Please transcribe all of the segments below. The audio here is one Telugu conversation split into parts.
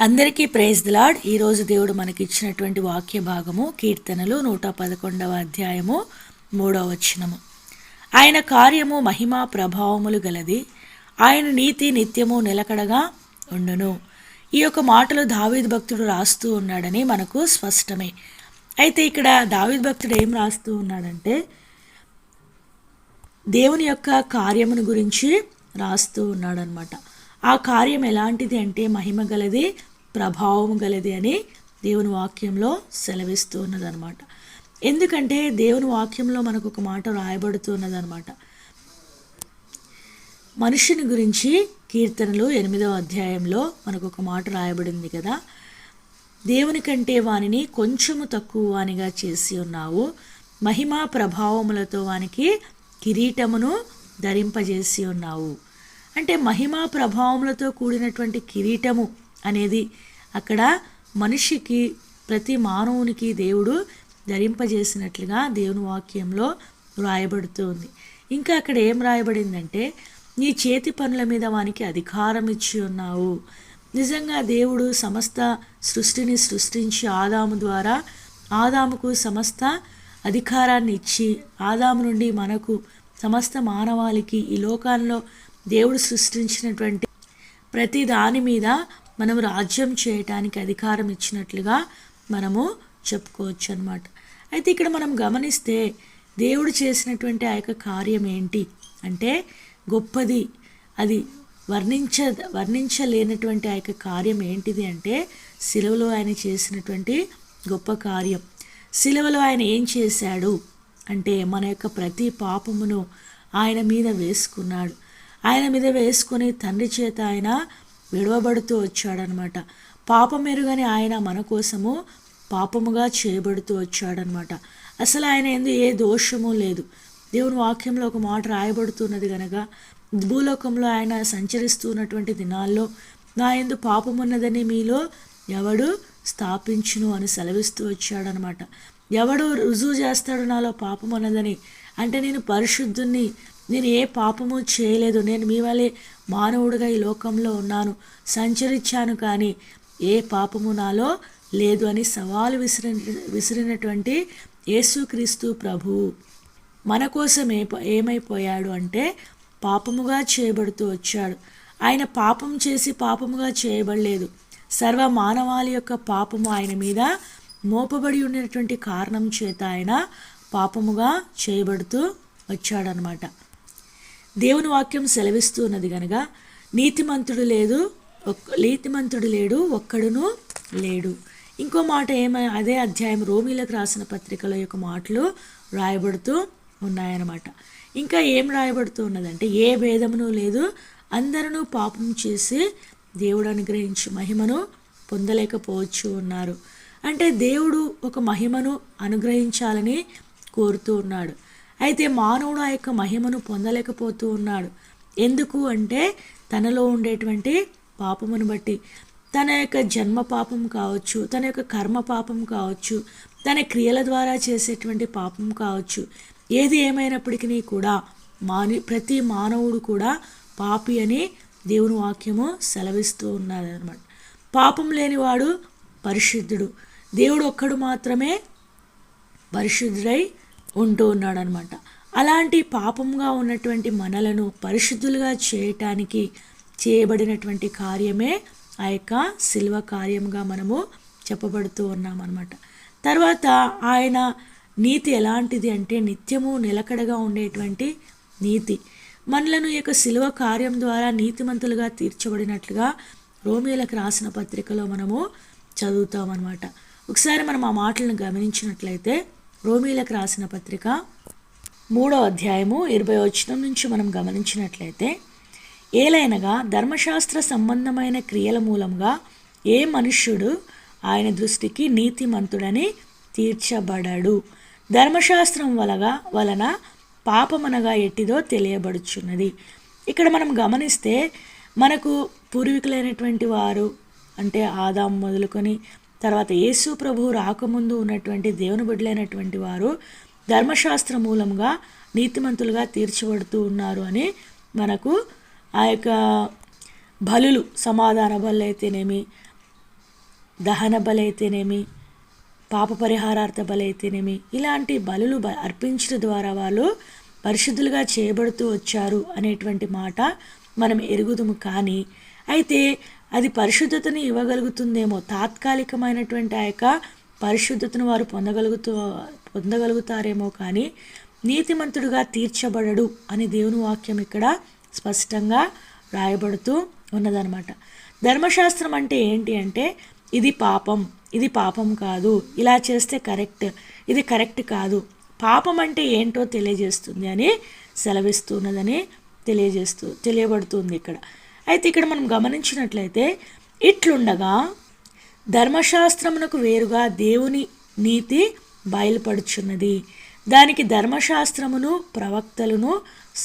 అందరికీ ప్రైజ్ ది లార్డ్. ఈరోజు దేవుడు మనకి ఇచ్చినటువంటి వాక్య భాగము కీర్తనలు 111వ అధ్యాయము 3వ వచనము. ఆయన కార్యము మహిమా ప్రభావములు గలది, ఆయన నీతి నిత్యము నిలకడగా ఉండును. ఈ యొక్క మాటలు దావీదు భక్తుడు రాస్తూ ఉన్నాడని మనకు స్పష్టమే. అయితే ఇక్కడ దావీదు భక్తుడు ఏం రాస్తూ ఉన్నాడంటే దేవుని యొక్క కార్యమును గురించి రాస్తూ ఉన్నాడనమాట. ఆ కార్యం ఎలాంటిది అంటే మహిమ గలది, ప్రభావం గలది అని దేవుని వాక్యంలో సెలవిస్తూ ఉన్నదనమాట. ఎందుకంటే దేవుని వాక్యంలో మనకు ఒక మాట రాయబడుతున్నదనమాట. మనుషుని గురించి కీర్తనలు 8వ అధ్యాయంలో మనకు ఒక మాట రాయబడింది కదా. దేవుని కంటే వానిని కొంచెము తక్కువ వానిగా చేసి ఉన్నావు, మహిమా ప్రభావములతో వానికి కిరీటమును ధరింపజేసి ఉన్నావు. అంటే మహిమా ప్రభావములతో కూడినటువంటి కిరీటము అనేది అక్కడ మనిషికి, ప్రతి మానవునికి దేవుడు ధరింపజేసినట్లుగా దేవుని వాక్యంలో రాయబడుతుంది. ఇంకా అక్కడ ఏం రాయబడిందంటే నీ చేతి పనుల మీద వానికి అధికారం ఇచ్చి ఉన్నావు. నిజంగా దేవుడు సమస్త సృష్టిని సృష్టించి ఆదాము ద్వారా ఆదాముకు సమస్త అధికారాన్ని ఇచ్చి, ఆదాము నుండి మనకు సమస్త మానవాళికి ఈ లోకాల్లో దేవుడు సృష్టించినటువంటి ప్రతి దాని మీద మనం రాజ్యం చేయటానికి అధికారం ఇచ్చినట్లుగా మనము చెప్పుకోవచ్చు అన్నమాట. అయితే ఇక్కడ మనం గమనిస్తే దేవుడు చేసినటువంటి ఆ యొక్క కార్యం ఏంటి అంటే గొప్పది, అది వర్ణించలేనటువంటి ఆ యొక్క కార్యం ఏంటిది అంటే సిలువలో ఆయన చేసినటువంటి గొప్ప కార్యం. సిలువలో ఆయన ఏం చేశాడు అంటే మన యొక్క ప్రతి పాపమును ఆయన మీద వేసుకున్నాడు. ఆయన మీద వేసుకొని తండ్రి చేత ఆయన విడవబడుతూ వచ్చాడనమాట. పాపమెరుగని ఆయన మన కోసము పాపముగా చేయబడుతూ వచ్చాడనమాట. అసలు ఆయన ఎందు ఏ దోషము లేదు. దేవుని వాక్యంలో ఒక మాట రాయబడుతున్నది కనుక, భూలోకంలో ఆయన సంచరిస్తున్నటువంటి దినాల్లో నా ఎందు పాపమున్నదని మీలో ఎవడు స్థాపించును అని సెలవిస్తూ వచ్చాడనమాట. ఎవడు రుజువు చేస్తాడు నాలో పాపం ఉన్నదని అంటే నేను పరిశుద్ధుణ్ణి, నేను ఏ పాపము చేయలేదు, నేను మీ వలె మానవుడిగా ఈ లోకంలో ఉన్నాను, సంచరించాను, కానీ ఏ పాపము నాలో లేదు అని సవాలు విసిరినటువంటి యేసుక్రీస్తు ప్రభువు మన కోసం ఏమైపోయాడు అంటే పాపముగా చేయబడుతూ వచ్చాడు. ఆయన పాపం చేసి పాపముగా చేయబడలేదు. సర్వ మానవాళి యొక్క పాపము ఆయన మీద మోపబడి ఉన్నటువంటి కారణం చేత ఆయన పాపముగా చేయబడుతూ వచ్చాడనమాట. దేవుని వాక్యం సెలవిస్తూ ఉన్నది కనుక నీతిమంతుడు లేడు, ఒక్కడును లేడు. ఇంకో మాట అదే అధ్యాయం రోమీలకు రాసిన పత్రికలో యొక్క మాటలు రాయబడుతూ ఉన్నాయన్నమాట. ఇంకా ఏం రాయబడుతూ ఉన్నదంటే ఏ భేదమును లేదు, అందరూ పాపం చేసి దేవుడు అనుగ్రహించి మహిమను పొందలేకపోవచ్చు ఉన్నారు. అంటే దేవుడు ఒక మహిమను అనుగ్రహించాలని కోరుతూ ఉన్నాడు. అయితే మానవుడు ఆ యొక్క మహిమను పొందలేకపోతూ ఉన్నాడు. ఎందుకు అంటే తనలో ఉండేటువంటి పాపమును బట్టి, తన యొక్క జన్మ పాపం కావచ్చు, తన యొక్క కర్మ పాపం కావచ్చు, తన క్రియల ద్వారా చేసేటువంటి పాపం కావచ్చు, ఏది ఏమైనప్పటికీ కూడా ప్రతి మానవుడు కూడా పాపి అని దేవుని వాక్యము సెలవిస్తూ ఉన్నదన్నమాట. పాపం లేనివాడు పరిశుద్ధుడు, దేవుడు ఒక్కడు మాత్రమే పరిశుద్ధుడై ఉంటూ ఉన్నాడనమాట. అలాంటి పాపంగా ఉన్నటువంటి మనలను పరిశుద్ధులుగా చేయటానికి చేయబడినటువంటి కార్యమే ఆ యొక్క శిలువ కార్యంగా మనము చెప్పబడుతూ ఉన్నామన్నమాట. తర్వాత ఆయన నీతి ఎలాంటిది అంటే నిత్యము నిలకడగా ఉండేటువంటి నీతి. మనలను ఈ యొక్క శిలువ కార్యం ద్వారా నీతిమంతులుగా తీర్చబడినట్లుగా రోమీలకు రాసిన పత్రికలో మనము చదువుతామన్నమాట. ఒకసారి మనం ఆ మాటలను గమనించినట్లయితే రోమీలకు రాసిన పత్రిక 3వ అధ్యాయము 20వ వచనం నుంచి మనం గమనించినట్లయితే, ఏలైనగా ధర్మశాస్త్ర సంబంధమైన క్రియల మూలంగా ఏ మనుష్యుడు ఆయన దృష్టికి నీతిమంతుడని తీర్చబడడు, ధర్మశాస్త్రం వలన పాపమనగా ఎట్టిదో తెలియబడుచున్నది. ఇక్కడ మనం గమనిస్తే మనకు పూర్వీకులైనటువంటి వారు అంటే ఆదాము మొదలుకొని తర్వాత యేసు ప్రభువు రాకముందు ఉన్నటువంటి దేవుని బిడ్డలైనటువంటి వారు ధర్మశాస్త్ర మూలంగా నీతిమంతులుగా తీర్చబడుతూ ఉన్నారు అని మనకు ఆ యొక్క బలులు, సమాధాన బలు అయితేనేమి, దహన బలైతేనేమి, పాప పరిహారార్థ బలైతేనేమి, ఇలాంటి బలులు అర్పించడం ద్వారా వాళ్ళు పరిశుద్ధులుగా చేయబడుతూ వచ్చారు అనేటువంటి మాట మనం ఎరుగుదుము. కానీ అయితే అది పరిశుద్ధతని ఇవ్వగలుగుతుందేమో, తాత్కాలికమైనటువంటి ఆ యొక్క పరిశుద్ధతను వారు పొందగలుగుతారేమో, కానీ నీతిమంతుడుగా తీర్చబడడు అని దేవుని వాక్యం ఇక్కడ స్పష్టంగా రాయబడుతూ ఉన్నదనమాట. ధర్మశాస్త్రం అంటే ఏంటి అంటే, ఇది పాపం, ఇది పాపం కాదు, ఇలా చేస్తే కరెక్ట్, ఇది కరెక్ట్ కాదు, పాపం అంటే ఏంటో తెలియజేస్తుంది అని సెలవిస్తున్నదని తెలియబడుతుంది ఇక్కడ. అయితే ఇక్కడ మనం గమనించినట్లయితే, ఇట్లుండగా ధర్మశాస్త్రమునకు వేరుగా దేవుని నీతి బయలుపడుచున్నది, దానికి ధర్మశాస్త్రమును ప్రవక్తలను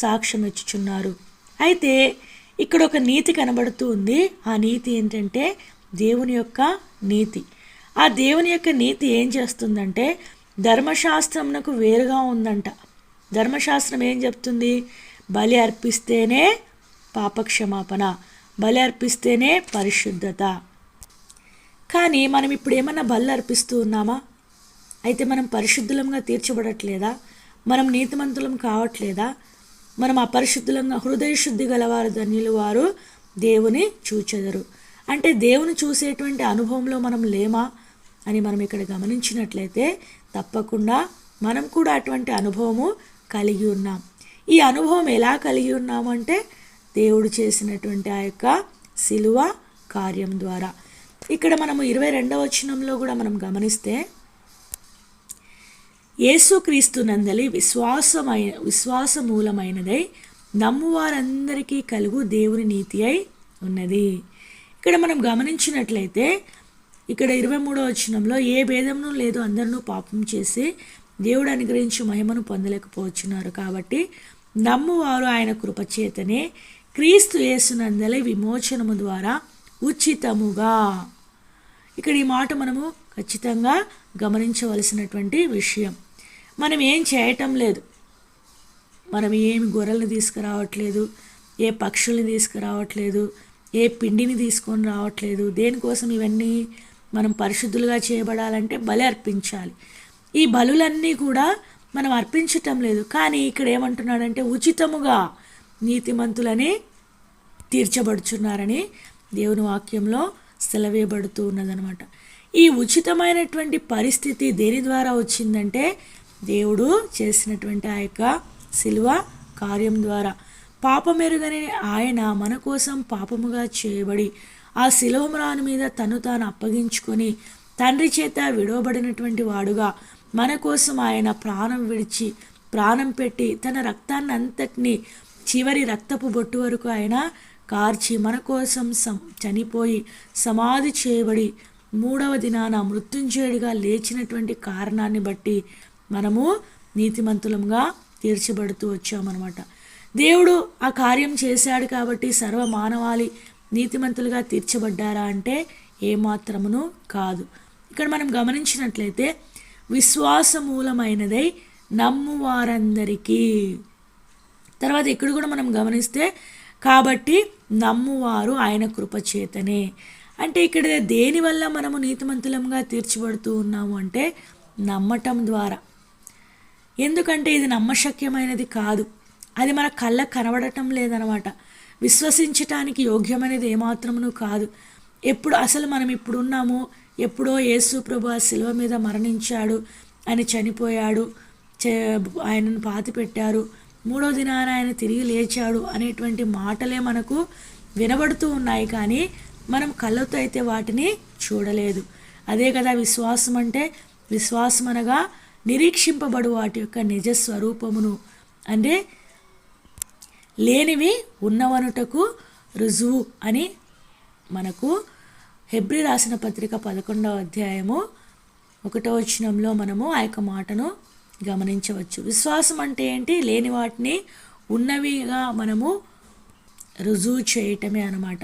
సాక్ష్యం ఇచ్చుచున్నారు. అయితే ఇక్కడ ఒక నీతి కనబడుతూ ఉంది. ఆ నీతి ఏంటంటే దేవుని యొక్క నీతి. ఆ దేవుని యొక్క నీతి ఏం చేస్తుందంటే ధర్మశాస్త్రమునకు వేరుగా ఉందంట. ధర్మశాస్త్రం ఏం చెప్తుంది? బలి అర్పిస్తేనే పాపక్షమాపణ, బలి అర్పిస్తేనే పరిశుద్ధత. కానీ మనం ఇప్పుడు ఏమన్నా బలి అర్పిస్తూ ఉన్నామా? అయితే మనం పరిశుద్ధులంగా తీర్చబడట్లేదా? మనం నీతిమంతులం కావట్లేదా? మనం అపరిశుద్ధులంగా, హృదయ శుద్ధి గలవారు ధన్యులు, వారు దేవుని చూచెదరు. అంటే దేవుని చూసేటువంటి అనుభవంలో మనం లేమా అని మనం ఇక్కడ గమనించినట్లయితే తప్పకుండా మనం కూడా అటువంటి అనుభవము కలిగి ఉన్నాం. ఈ అనుభవం ఎలా కలిగి ఉన్నామంటే దేవుడు చేసినటువంటి ఆ యొక్క సిలువ కార్యం ద్వారా. ఇక్కడ మనము 22వ వచనంలో కూడా మనం గమనిస్తే, యేసుక్రీస్తు నందలి విశ్వాసమూలమైనదై నమ్మువారందరికీ కలుగు దేవుని నీతి అయి ఉన్నది. ఇక్కడ మనం గమనించినట్లయితే ఇక్కడ 23వ వచనంలో, ఏ భేదమును లేదు, అందరినూ పాపం చేసి దేవుడు అనుగ్రహించి మహిమను పొందలేకపోతున్నారు, కాబట్టి నమ్మువారు ఆయన కృపచేతనే క్రీస్తు యేసునందలి విమోచనము ద్వారా ఉచితముగా. ఇక్కడ ఈ మాట మనము ఖచ్చితంగా గమనించవలసినటువంటి విషయం. మనం ఏం చేయటం లేదు, మనం ఏమి గొర్రెలను తీసుకురావట్లేదు, ఏ పక్షుల్ని తీసుకురావట్లేదు, ఏ పిండిని తీసుకొని రావట్లేదు. దేనికోసం ఇవన్నీ? మనం పరిశుద్ధులుగా చేయబడాలంటే బలి అర్పించాలి. ఈ బలులన్నీ కూడా మనం అర్పించటం లేదు. కానీ ఇక్కడ ఏమంటున్నాడంటే ఉచితముగా నీతిమంతులని తీర్చబడుచున్నారని దేవుని వాక్యంలో సెలవేయబడుతూ ఉన్నదనమాట. ఈ ఉచితమైనటువంటి పరిస్థితి దేని ద్వారా వచ్చిందంటే దేవుడు చేసినటువంటి ఆ యొక్క సిలువ కార్యం ద్వారా. పాపమెరుగని ఆయన మన కోసం పాపముగా చేయబడి ఆ సిలువ మ్రాను మీద తను తాను అప్పగించుకొని తండ్రి చేత విడవబడినటువంటి వాడుగా మన కోసం ఆయన ప్రాణం పెట్టి తన రక్తాన్ని అంతటిని చివరి రక్తపు బొట్టు వరకు ఆయన కార్చి మన కోసం చనిపోయి సమాధి చేయబడి 3వ దినాన మృత్యుంజయుడిగా లేచినటువంటి కారణాన్ని బట్టి మనము నీతిమంతులంగా తీర్చబడుతూ వచ్చామన్నమాట. దేవుడు ఆ కార్యం చేశాడు కాబట్టి సర్వ మానవాళి నీతిమంతులుగా తీర్చబడ్డారా అంటే ఏమాత్రమును కాదు. ఇక్కడ మనం గమనించినట్లయితే విశ్వాసమూలమైనదై నమ్మువారందరికీ. తర్వాత ఇక్కడ కూడా మనం గమనిస్తే, కాబట్టి నమ్మువారు ఆయన కృపచేతనే. అంటే ఇక్కడ దేనివల్ల మనము నీతిమంతులంగా తీర్చబడుతూ ఉన్నాము అంటే నమ్మటం ద్వారా. ఎందుకంటే ఇది నమ్మశక్యమైనది కాదు, అది మన కళ్ళకు కనబడటం లేదనమాట. విశ్వసించటానికి యోగ్యమైనది ఏమాత్రమును కాదు. అసలు మనం ఇప్పుడు ఉన్నాము, ఎప్పుడో యేసు ప్రభు ఆ శిలువ మీద మరణించాడు, ఆయన చనిపోయాడు, ఆయనను పాతిపెట్టారు, 3వ దినాన ఆయన తిరిగి లేచాడు అనేటువంటి మాటలే మనకు వినబడుతూ ఉన్నాయి. కానీ మనం కళ్ళతో అయితే వాటిని చూడలేదు. అదే కదా విశ్వాసం అంటే. విశ్వాసం అనగా నిరీక్షింపబడు వాటి యొక్క నిజ స్వరూపమును, అంటే లేనివి ఉన్నవనుటకు రుజువు అని మనకు హెబ్రీ రాసిన పత్రిక 11వ అధ్యాయము 1వ వచనంలో మనము ఆ యొక్క మాటను గమనించవచ్చు. విశ్వాసం అంటే ఏంటి? లేని వాటిని ఉన్నవిగా మనము రుజువు చేయటమే అన్నమాట.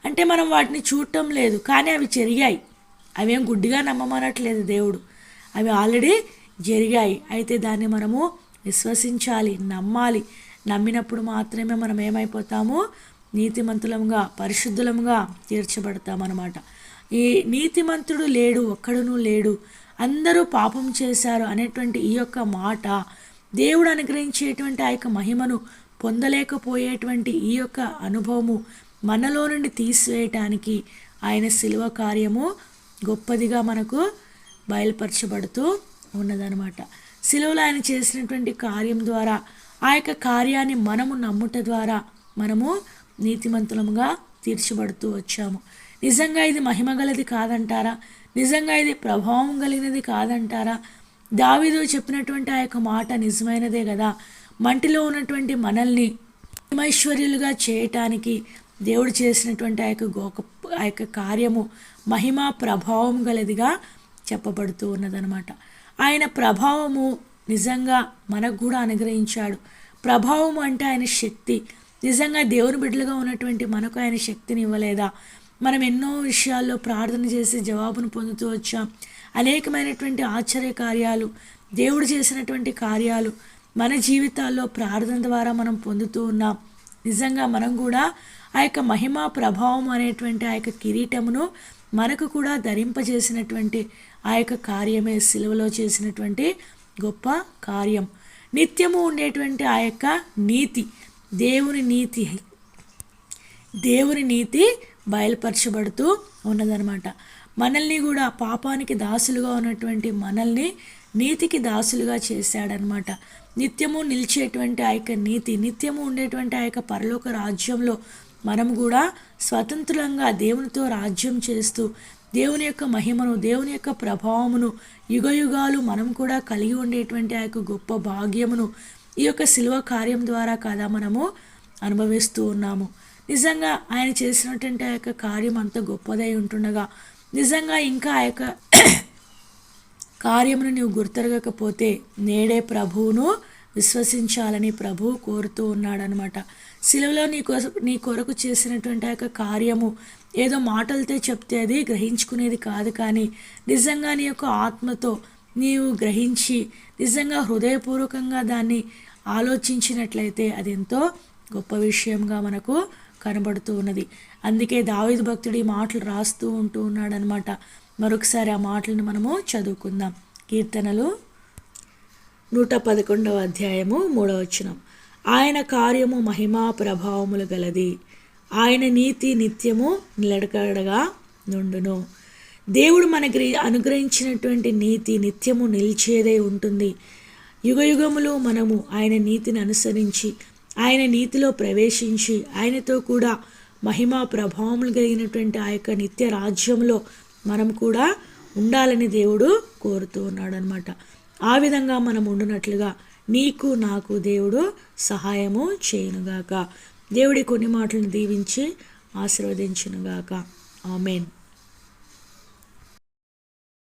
అంటే మనం వాటిని చూడటం లేదు, కానీ అవి జరిగాయి. అవేం గుడ్డిగా నమ్మమనట్లేదు దేవుడు, అవి ఆల్రెడీ జరిగాయి. అయితే దాన్ని మనము విశ్వసించాలి, నమ్మాలి. నమ్మినప్పుడు మాత్రమే మనం ఏమైపోతాము? నీతిమంతులముగా పరిశుద్ధులముగా తీర్చబడతామన్నమాట. ఈ నీతిమంతుడు లేడు, ఒక్కడునూ లేడు, అందరూ పాపం చేశారు అనేటువంటి ఈ యొక్క మాట దేవుడు అనుగ్రహించేటువంటి ఆ యొక్క మహిమను పొందలేకపోయేటువంటి ఈ యొక్క అనుభవము మనలో నుండి తీసివేయటానికి ఆయన శిలువ కార్యము గొప్పదిగా మనకు బయలుపరచబడుతూ ఉన్నదనమాట. శిలువలో ఆయన చేసినటువంటి కార్యం ద్వారా ఆ యొక్క కార్యాన్ని మనము నమ్ముట ద్వారా మనము నీతిమంతులముగా తీర్చబడుతూ వచ్చాము. నిజంగా ఇది మహిమగలది కాదంటారా? నిజంగా ఇది ప్రభావం కలిగినది కాదంటారా? దావీదు చెప్పినటువంటి ఆ యొక్క మాట నిజమైనదే కదా. మంటిలో ఉన్నటువంటి మనల్ని మహిమైశ్వర్యులుగా చేయటానికి దేవుడు చేసినటువంటి ఆ యొక్క కార్యము మహిమ ప్రభావం గలదిగా చెప్పబడుతూ ఉన్నదనమాట. ఆయన ప్రభావము నిజంగా మనకు కూడా అనుగ్రహించాడు. ప్రభావం అంటే ఆయన శక్తి. నిజంగా దేవుని బిడ్డలుగా ఉన్నటువంటి మనకు ఆయన శక్తిని ఇవ్వలేదా? మనం ఎన్నో విషయాల్లో ప్రార్థన చేసి జవాబును పొందుతూ వచ్చాం. అనేకమైనటువంటి ఆశ్చర్య కార్యాలు, దేవుడు చేసినటువంటి కార్యాలు మన జీవితాల్లో ప్రార్థన ద్వారా మనం పొందుతూ ఉన్నాం. నిజంగా మనం కూడా ఆ యొక్క మహిమ ప్రభావం అనేటువంటి ఆ యొక్క కిరీటమును మనకు కూడా ధరింపజేసినటువంటి ఆ యొక్క కార్యమే సిలువలో చేసినటువంటి గొప్ప కార్యం. నిత్యము ఉండేటువంటి ఆ యొక్క నీతి, దేవుని నీతి బయలుపరచబడుతూ ఉన్నదనమాట. మనల్ని కూడా పాపానికి దాసులుగా ఉన్నటువంటి మనల్ని నీతికి దాసులుగా చేశాడనమాట. నిత్యము నిలిచేటువంటి ఆ యొక్క నీతి, నిత్యము ఉండేటువంటి ఆ యొక్క పరలోక రాజ్యంలో మనం కూడా స్వతంత్రంగా దేవునితో రాజ్యం చేస్తూ దేవుని యొక్క మహిమను, దేవుని యొక్క ప్రభావమును యుగయుగాలు మనం కూడా కలిగి ఉండేటువంటి ఆ యొక్క గొప్ప భాగ్యమును ఈ యొక్క శిలువ కార్యం ద్వారా కదా మనము అనుభవిస్తూ ఉన్నాము. నిజంగా ఆయన చేసినటువంటి ఆ యొక్క కార్యం అంత గొప్పదై ఉంటుండగా నిజంగా ఇంకా ఆ యొక్క కార్యమును నీవు గుర్తెరగకపోతే నేడే ప్రభువును విశ్వసించాలని ప్రభువు కోరుతూ ఉన్నాడనమాట. శిలువలో నీ కొరకు చేసినటువంటి ఆ యొక్క కార్యము ఏదో మాటలతో చెప్తే అది గ్రహించుకునేది కాదు, కానీ నిజంగా నీ యొక్క ఆత్మతో నీవు గ్రహించి నిజంగా హృదయపూర్వకంగా దాన్ని ఆలోచించినట్లయితే అది ఎంతో గొప్ప విషయంగా మనకు కనబడుతూ ఉన్నది. అందుకే దావీదు భక్తుడు ఈ మాటలు రాస్తూ ఉంటూ ఉన్నాడనమాట. మరొకసారి ఆ మాటలను మనము చదువుకుందాం. కీర్తనలు 111వ అధ్యాయము 3వ వచనం. ఆయన కార్యము మహిమా ప్రభావములు గలది, ఆయన నీతి నిత్యము నిలకడగా నుండును. దేవుడు మనకి అనుగ్రహించినటువంటి నీతి నిత్యము నిలిచేదై ఉంటుంది. యుగయుగములు మనము ఆయన నీతిని అనుసరించి ఆయన నీతిలో ప్రవేశించి ఆయనతో కూడా మహిమా ప్రభావములు కలిగినటువంటి ఆ యొక్క నిత్య రాజ్యంలో మనం కూడా ఉండాలని దేవుడు కోరుతూ ఉన్నాడు అనమాట. ఆ విధంగా మనం ఉండునట్లుగా నీకు నాకు దేవుడు సహాయము చేయునుగాక. దేవుడి కొన్ని మాటలను దీవించి ఆశీర్వదించునుగాక. ఆమేన్.